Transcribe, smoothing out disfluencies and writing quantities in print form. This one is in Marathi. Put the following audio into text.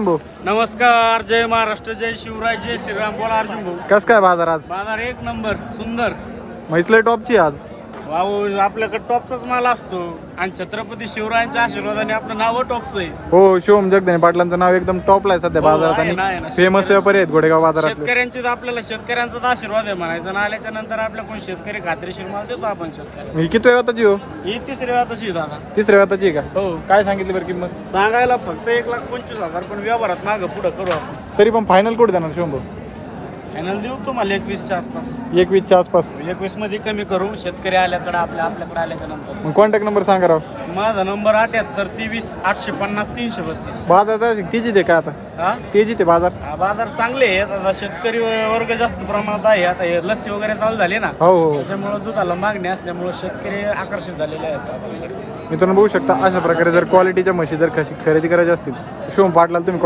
भाऊ नमस्कार, जय महाराष्ट्र, जय शिवराय, जय श्रीराम. बोला अर्जुन भाऊ. कस काय बाजार आज? बाजार एक नंबर सुंदर. म्हैसले टॉपची आज. भाऊ आपल्याकडे टॉपचाच माल असतो आणि छत्रपती शिवरायांच्या आशीर्वादाने आपलं नाव टॉपचं आहे. हो, शिवम जगदाने पाटलांचं नाव एकदम टॉपला आहे सध्या हो, बाजारात आहे ना, आहे आणि ना. फेमस व्यापारी आहेत घोडेगाव बाजारात. शेतकऱ्यांचीच आपल्याला शेतकऱ्यांचाच आशीर्वाद आहे म्हणायचं ना. आल्याच्या नंतर आपल्या कोण शेतकरी खात्रीशीर माल देतो आपण शेतकऱ्याला. ही किती वेळाची हो? ही तिसरी वाताची दादा. तिसऱ्या वेळाची का? हो, काय सांगितली बरं किंमत? सांगायला फक्त 1,25,000 पण व्यवहारात मागं पुढं करू आपण. तरी पण फायनल कुठे देणार शिवम भाऊ? फायनल देऊ तुम्हाला 21च्या आसपास. 21च्या आसपास. 21 मध्ये कमी करू शेतकरी आल्याकडे आपल्याकडे आल्याच्या नंतर. मग कॉन्टॅक्ट नंबर सांगा राव. माझा नंबर 78 23 850 332. बाजार तेजी दे का आता? हा, तेजी ते बाजार. हा, बाजार चांगले आहेत. आता शेतकरी वर्ग जास्त प्रमाणात आहे. आता हे लस्सी वगैरे चालू झाली ना, हो हो. त्याच्यामुळे दुधाला मागणी असल्यामुळे शेतकरी आकर्षित झालेले आहेत बाजाराकडे. मित्रांनो बघू शकता अशा प्रकारे जर क्वालिटीच्या म्हशी जर खरेदी करायच्या असतील शिवम पाटलाला तुम्ही